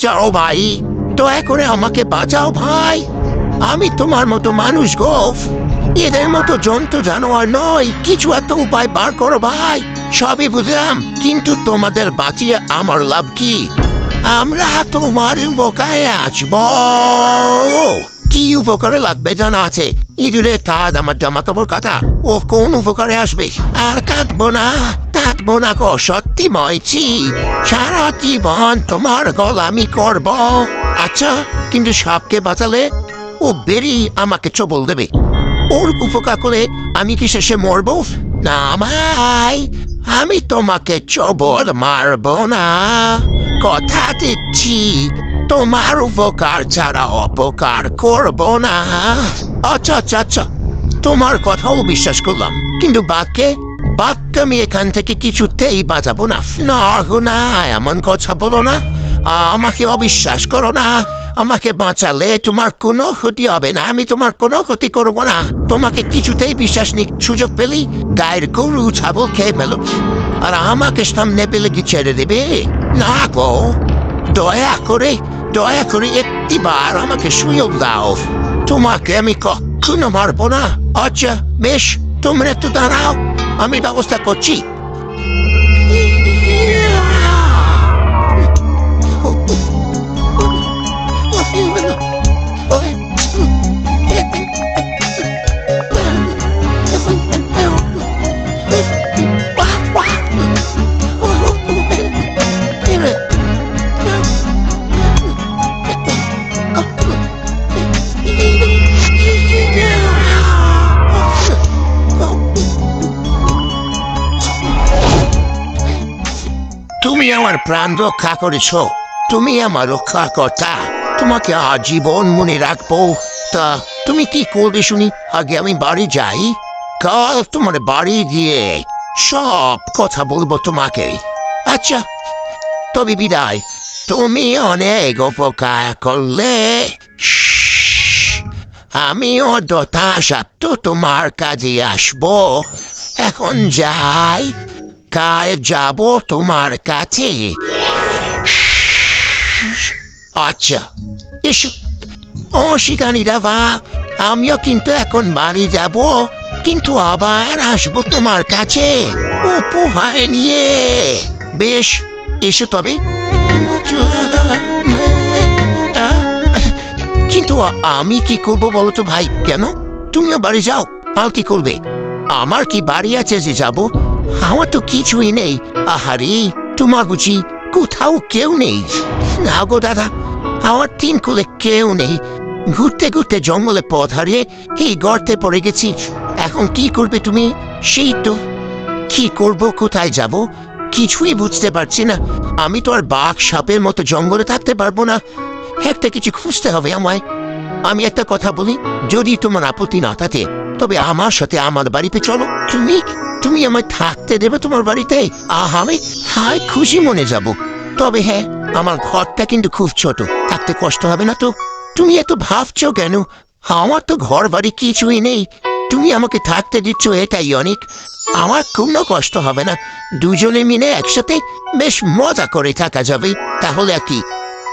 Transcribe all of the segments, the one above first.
যাও ভাই, দয়া করে আমাকে বাঁচাও ভাই। আমি তোমার মতো মানুষ গো, এদের মতো জন্তু জানোয়ার নয়। কিছু একটা উপায় বার করো ভাই। সবই বুঝলাম, কিন্তু তোমাদের বাঁচিয়ে আমার লাভ কি? আমরা তোমার উপকারে আসবো। কি উপকারে লাগবে জানা আছে? ইঁদুরের কাজ আমার জামা কাপড় কাটা, ও কোন উপকারে আসবে? আর কাটবো না, কাটবো না গো, সত্যি ময়ছি। সারা জীবন তোমার গোলামি করব। আচ্ছা, কিন্তু সাপকে বাঁচালে ও বেরি আমাকে চবল দেবে। ওর উপকার করে আমি কি শেষে মরবো? না ভাই, আমি তোমাকে চবল মারবো না, কথা দিচ্ছি। তোমার উপকার ছাড়া অপকার করব না। আচ্ছা আচ্ছা আচ্ছা, তোমার কথাও বিশ্বাস করলাম, কিন্তু বাঘকে আমি এখান থেকে কিছুতেই বাঁচাবো না। না না, এমন কথা বলো না। আমাকে অবিশ্বাস করো না। আমাকে বাঁচালে তোমার কোনো ক্ষতি হবে না, আমি তোমার কোনো ক্ষতি করবো না। তোমাকে কিছুতেই বিশ্বাস নেই, সুযোগ পেলেই গায়ের গরু ছাগল খেয়ে ফেলো, আর আমাকে সামনে পেলে কি ছেড়ে দেবে? না গো, দয়া করে একটিবার আমাকে সুযোগ দাও। তোমাকে আমি কখনো মারবো না। আচ্ছা বেশ, তোমরা একটু দাঁড়াও, আমি ব্যবস্থা করছি। তুমি আমার প্রাণ রক্ষা করেছ, তুমি আমার রক্ষাকর্তা। তোমাকে আজীবন মনে রাখবো। তা তুমি কি করবে শুনি? আগে আমি বাড়ি যাই, কাল তোমার বাড়ি গিয়ে সব কথা বলবো তোমাকে। আচ্ছা, তবে বিদায়। তুমি অনেক উপকার করলে। আমিও যথাসাধ্য তোমার কাজে আসবো। এখন যাই, কাল যাব তোমার কাছে। আচ্ছা এসো। ও শিকারীরা বা, আমিও কিন্তু এখন বাড়ি যাব, কিন্তু আবার আসবো তোমার কাছে উপহার নিয়ে। বেশ, এসো তবে। কিন্তু আমি কি করবো বলো তো ভাই? কেন? তুমিও বাড়ি যাও, আর কি করবে? আমার কি বাড়ি আছে যে যাব? আমার তো কিছুই নেই। আহারে, তোমার বুঝি কোথাও কেউ নেই? না গো দাদা, আমার তিন কুলে কেউ নেই। ঘুরতে ঘুরতে জঙ্গলে পথ হারিয়ে এই গর্তে পড়ে গেছি। এখন কি করবে তুমি? সেই তো, কি করব, কোথায় যাব, কিছুই বুঝতে পারছি না। আমি তো আর বাঘ সাপের মতো জঙ্গলে থাকতে পারবো না। একটা কিছু খুঁজতে হবে আমায়। আমি একটা কথা বলি, যদি তোমার আপত্তি না থাকে, তবে আমার সাথে আমার বাড়িতে চলো। তুমি আমায় থাকতে দেবে তোমার বাড়িতে? আমি হায় খুশি মনে যাব। তবে হ্যাঁ, আমার ঘরটা কিন্তু খুব ছোট, থাকতে কষ্ট হবে না তো? তুমি এত ভাবছো কেন? আমার তো ঘর বাড়ি কিছুই নেই, তুমি আমাকে থাকতে দিচ্ছ, এটাই অনেক। আমার কোনো কষ্ট হবে না, দুজনে মিলে একসাথে বেশ মজা করে থাকা যাবে। তাহলে আর কি,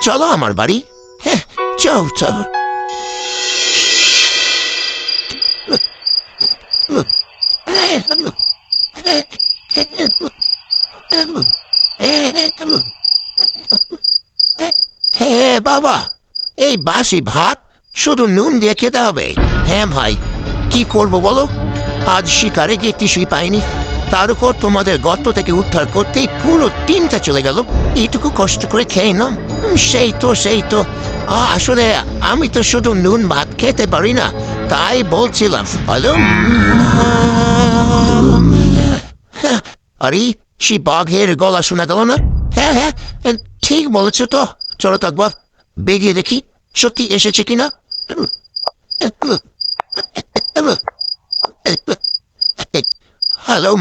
চলো আমার বাড়ি। হ্যাঁ, চল চল। হ্যাঁ বাবা, এই বাসি ভাত শুধু নুন দিয়ে খেতে হবে। হ্যাঁ ভাই, কি করব বলো? আজ শিকারে গিয়ে কিছুই পাইনি, তার উপর তোমাদের গর্ত থেকে উদ্ধার করতেই পুরো টিমটা চলে গেল। এইটুকু কষ্ট করে খেয়ে নাও। সেই তো আসলে আমি তো শুধু নুন ভাত খেতে পারি না, তাই বলছিলাম। হ্যালো, আরে সে বাঘের গলা শোনা গেল না? হ্যাঁ হ্যাঁ, ঠিক বলেছো তো। চলো তো একবার বেরিয়ে দেখি সত্যি এসেছে কিনা। হ্যালো,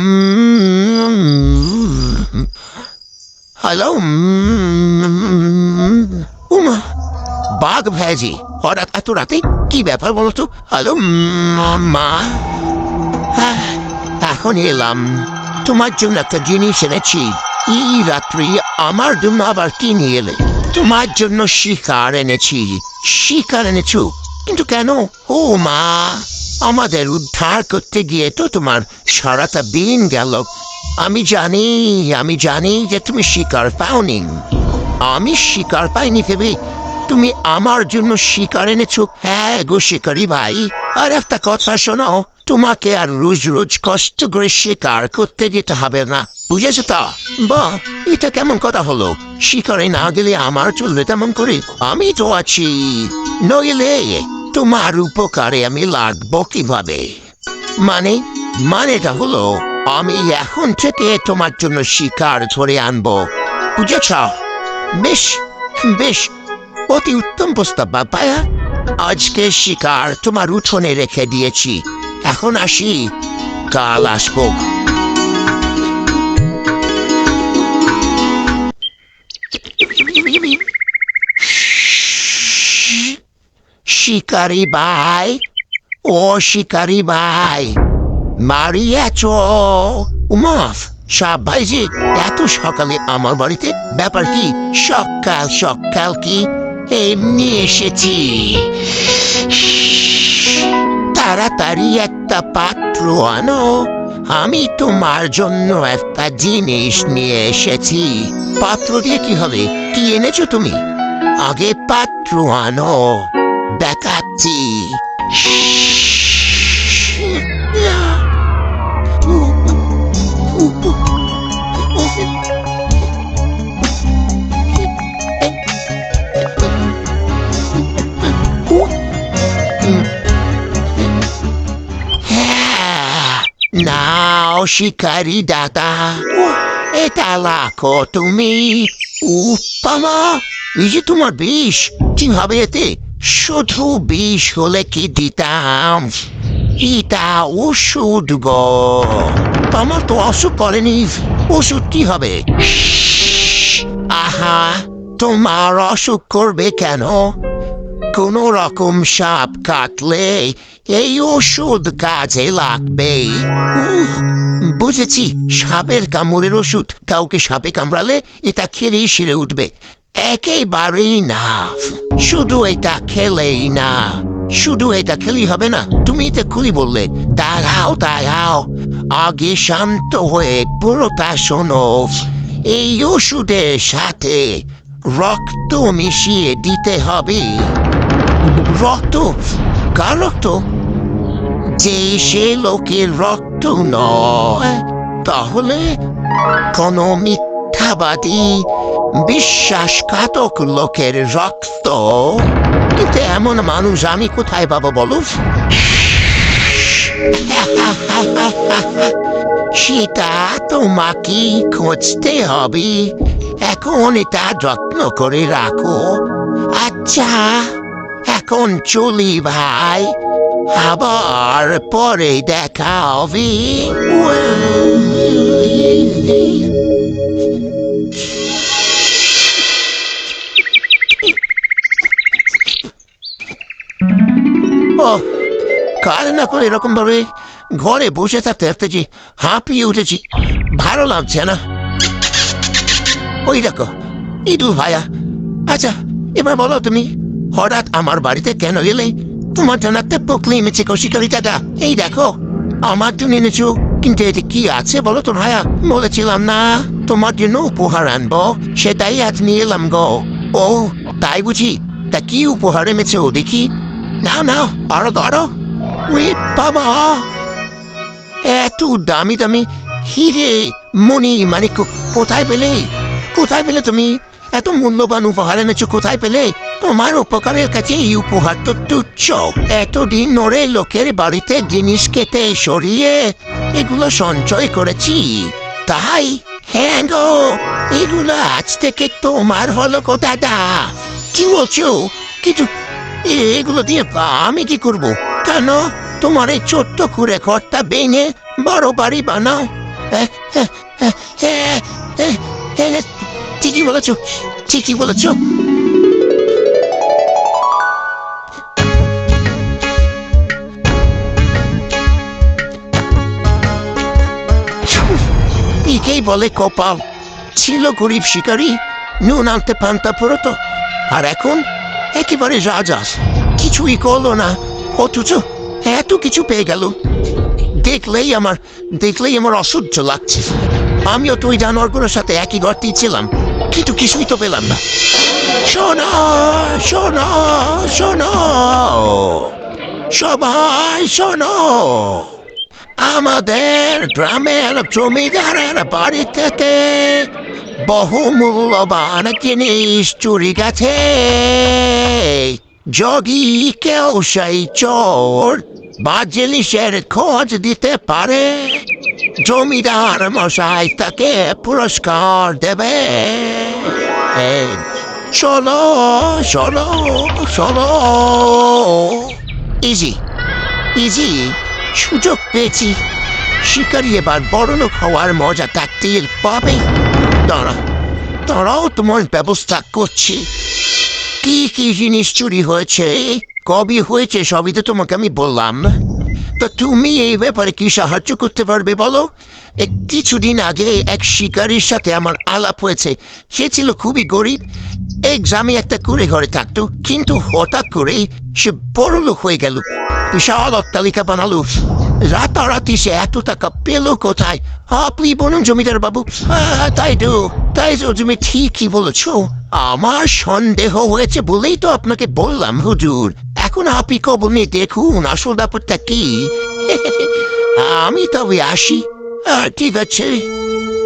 হ্যালো, উমা, বাঘ ভেজি হঠাৎ এত রাতে, কি ব্যাপার বলো তো? হ্যালো মা, এখন এলাম, তোমার জন্য একটা জিনিস এনেছি। এই রাত্রি আমার জন্য আবার কি নিয়ে এলে? তোমার জন্য শিকার এনেছি। শিকার এনেছো? কিন্তু কেন? ও মা, আমাদের উদ্ধার করতে গিয়ে তো তোমার সারাটা দিন গেল। আমি জানি যে তুমি শিকার পাওনি। আমি শিকার পাইনি ভেবে তুমি আমার জন্য শিকার এনেছো? হ্যাঁ গো শিকারি ভাই, আর একটা কথা শোনো, তোমাকে আর রোজ রোজ কষ্ট করে শিকার করতে যেতে হবে না, বুঝেছো তো? বাহ, এটা কেমন কথা হলো? শিকারে না গেলে আমার চলবে তেমন করে? আমি তো আছি, নইলে তোমার উপকারে আমি লাগবো কিভাবে? মানে মানেটা হলো আমি এখন থেকে তোমার জন্য শিকার ধরে আনবো, বুঝেছ? বেশ বেশ, অতি উত্তম প্রস্তাব বাপায়া। আজকে শিকার তোমার উঠোনে রেখে দিয়েছি, এখন আসি, কাল আসবো। শিকারি ভাই, ও শিকারি ভাই, মারিয়াছ? উমাফ, সাপ ভাইজি, এত সকালে আমার বাড়িতে? ব্যাপার কি? সকাল সকাল কি এমনি এসেছি। তাড়াতাড়ি একটা পাত্র আনো, আমি তোমার জন্য একটা জিনিস নিয়ে এসেছি। পাত্র দিয়ে কি হবে? কি এনেছো তুমি? আগে পাত্র আনো, দেখাচ্ছি। নাও শিকারি দাদা, এটা লাখো তুমি। বাবা, এই যে তোমার বিষ, কিভাবে এতে? শুধু বিষ হলে কি দিতাম? এটা ওষুধ গো। আমার তো অসুখ করেনি, ওষুধ কি হবে? আহা, তোমার অসুখ করবে কেন? কোন রকম সাপ কাটলে এই ওষুধ কাজে লাগবে। বুঝেছি, সাপের কামড়ের ওষুধ। কাউকে সাপে কামড়ালে এটা খেলেই সেরে উঠবে? একেবারেই না, শুধু এটা খেলেই না, শুধু এটা খেলেই হবে না। তুমি এটা খুলি বললে। দাঁড়াও দাঁড়াও, আগে শান্ত হয়ে পুরোটা শোনো। এই ওষুধের সাথে রক্ত মিশিয়ে দিতে হবে। রক্ত? কার রক্ত? যে সে লোকের রক্ত নয়, তাহলে কোন মিথ্যাবাদী বিশ্বাসঘাতক লোকের রক্ত। কিন্তু এমন মানুষ আমি কোথায় পাবো বলো? সেটা তোমাকে খুঁজতে হবে। এখন এটা যত্ন করে রাখো। আচ্ছা, এখন চলি ভাই, আবার পরে দেখা হবে। ও, কাল না করে এরকম ভাবে ঘরে বসে থাকতে থাকতেছি, হাঁপিয়ে উঠেছি, ভালো লাগছে না। ওই দেখো ইঁদুর ভাইয়া। আচ্ছা, এবার বলো তুমি হঠাৎ আমার বাড়িতে কেন এলে? তোমার জন্য একটা পকলি এনেছে কৌশিকারি দাদা। এই দেখো, আমার জন্য এনেছো, কিন্তু এতে কি আছে বলো তো ভাইয়া? বলেছিলাম না তোমার জন্য উপহার আনবো, সেটাই আজ নিয়ে এলাম গো। ও তাই বুঝি? তা কি উপহার এনেছো দেখি? নাও নাও, আরো ধরো। ওই বাবা, এত দামি দামি হিরে মণি মানে কোথায় পেলে? কোথায় পেলে তুমি এত মূল্যবান উপহার এনেছো? কোথায় পেলে? তোমার উপকারের কাছে এই উপহার তো তুচ্ছ। এতদিন ধরে লোকের বাড়িতে জিনিস কেটে সরিয়ে এগুলো সঞ্চয় করেছি, তাই। হ্যাঁ গো, এগুলো আজ থেকে তোমার হলো গো দাদা। কি বলছো? কিন্তু এগুলো দিয়ে আমি কি করব? কেন? তোমার এই ছোট্ট করে ঘরটা ভেঙে বড় বাড়ি বানাও। ঠিকই বলেছ, ঠিকই বলেছ। একেই বলে কপাল। ছিল গরিব শিকারী, নুন আনতে পান্তা পুরোতো, আর এখন একেবারে রাজা, কিছুই করলো না, অথচ এত কিছু পেয়ে গেল। দেখলেই আমার অসহ্য লাগছে। আমিও তো ওই জানোয়ারগুলোর সাথে একই গর্তেই ছিলাম, কিন্তু কিছুই তো পেলাম না। শোনো, শোনো, শোনো, সবাই শোনো, আমাদের গ্রামের জমিদারের বাড়ি থেকে বহু মূল্যবান জিনিস চুরি গেছে। যদি কেউ সেই চোর বা জিনিসের খোঁজ দিতে পারে, জমিদার মশাই তাকে পুরস্কার দেবে। এই, চলো, চলো, চলো। ইজি, ইজি, সুযোগ পেয়েছি। শিকারি এবার বড়লোক হওয়ার মজা থাকতেই পাবে। তারাও তোমার ব্যবস্থা করছি। কি কি জিনিস চুরি হয়েছে, কবে হয়েছে, সবই তো তোমাকে আমি বললাম। তো তুমি এই ব্যাপারে কি সাহায্য করতে পারবে বলো? কিছুদিন আগে এক শিকারীর সাথে আমার আলাপ হয়েছে। সে ছিল খুবই গরিব, এক গ্রামে একটা কুড়ে ঘরে থাকতো, কিন্তু হঠাৎ করেই সে বড়লোক হয়ে গেল, বিশাল অট্টালিকা বানালো। রাতারাতি সে এত টাকা পেল কোথায়? আপনি বলুন জমিদার বাবু। তাই তো তুমি ঠিকই বলেছ। আমার সন্দেহ হয়েছে বলেই তো আপনাকে বললাম হুজুর। এখন আপনি খবর নিয়ে দেখুন আসল ব্যাপারটা কি। আমি তবে আসি। ঠিক আছে,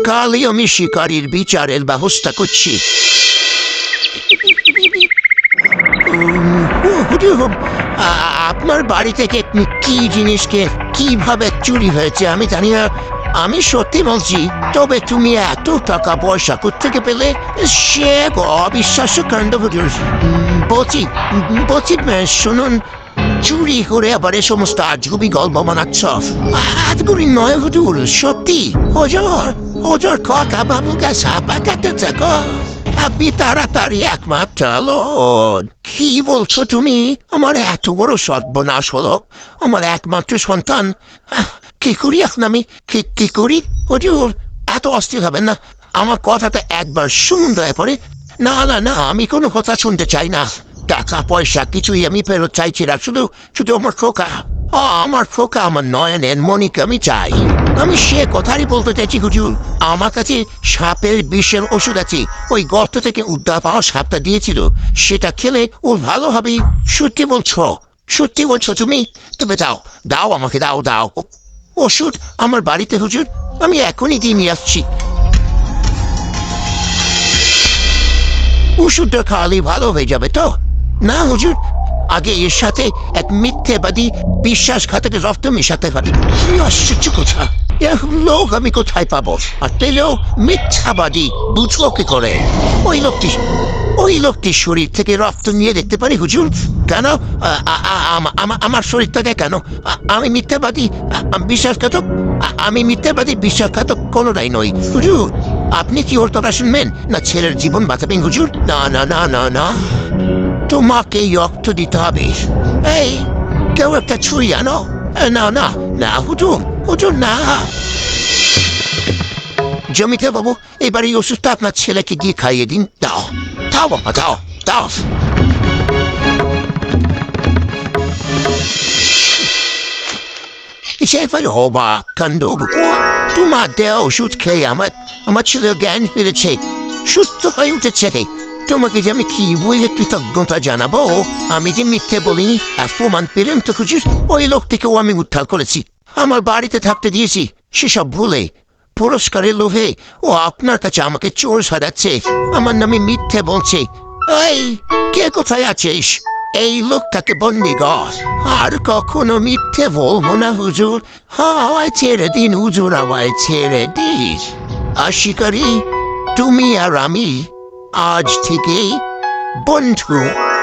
কালই আমি শিকারীর বিচারের ব্যবস্থা করছি। আপনার বাড়ি থেকে কি জিনিসকে কিভাবে চুরি হয়েছে আমি জানি না। আমি সত্যি বলছি, তবে তুমি এত টাকা পয়সা কোত্থেকে পেলে? সে অবিশ্বাস্য কাণ্ড হুজুর। বলছি, শুনুন, চুরি করে আবার এ সমস্ত আজগুবি গল্প বানাচ্ছ। আজগুবি নয় হুজুর, সত্যি। ওজোর কথা বাবুকে সাপা কাটতে থাকো। আপনি তাড়াতাড়ি একমাত্র লোক। কি বলছো তুমি? আমার এত বড় সর্বনাশ হলো। আমার একমাত্র সন্তান। কি করি এখন আমি? কি করি? হুজুর, এত অস্থির হবেন না। আমার কথাটা একবার শুনুন দয়া করে। না, আমি কোনো কথা শুনতে চাই না। টাকা পয়সা কিছুই আমি ফেরত চাইছি না। শুধু আমার খোকা, আমার নয়নের মনিকে আমি চাই। আমি সে কথাই বলতে চাইছি হুজুর। আমার কাছে সাপের বিষের ওষুধ আছে। ওই গর্ত থেকে উদ্ধার পাওয়া সাপটা দিয়েছিল, সেটা খেলে ও ভালো হবে। সত্যি বলছো তুমি? তবে দাও আমাকে, দাও ওষুধ আমার বাড়িতে হুজুর, আমি এখনই দিয়ে নিয়ে আসছি। ওষুধটা খাওয়ালেই ভালো হয়ে যাবে তো? না হুজুর, আগে এর সাথে এক মিথ্যেবাদী বিশ্বাসঘাতকের রক্ত মেশাতে পারি। কি আশ্চর্য কথা! এরকম লোক আমি কোথায় পাবো? আর পেলেও মিথ্যাবাদী বুঝবো কি করে? ওই লোকটির শরীর থেকে রক্ত নিয়ে দেখতে পারি হুজুর। কেন? আমার শরীরটাকে কেন? আমি মিথ্যাবাদী বিশ্বাসঘাতক? আমি মিথ্যাবাদী বিশ্বাসঘাতক কোনোটাই নই হুজুর। আপনি কি ওর কথা শুনবেন, না ছেলের জীবন বাঁচাবেন হুজুর? না, তোমাকে রক্ত দিতে হবে। এই, কেউ একটা ছুরি আনো। না হুজুর না। জমিতে বাবু, এবার এই ওষুধটা আপনার ছেলেকে দিয়ে খাইয়ে দিন। দাও বাবা, দাও। এবার অবাক কাণ্ড। তোমার দেওয়া ওষুধ খেয়ে আমার ছেলে জ্ঞান ফিরেছে, সুস্থ হয়ে উঠেছে। তোমাকে যে আমি কি বলে কৃতজ্ঞতা জানাবো? আমি যে মিথ্যে বলিনি আর প্রমাণ পেলাম তো হুজুর। ওই লোকটিকেও আমি উদ্ধার করেছি, আমার বাড়িতে থাকতে দিয়েছি। সেসব ভুলে পুরস্কারের লোভে ও আপনার কাছে আমাকে চোর সাজাচ্ছে, আমার নামে মিথ্যে বলছে। এই, কে কোথায় আছিস? এই লোকটাকে বন্দি কর। আর কখনো মিথ্যে বলবো না হুজুর। আমায় ছেড়ে দিন হুজুর, আমায় ছেড়ে দিন। আর শিকারী, তুমি আর আমি আজ থেকেই বন্ধু।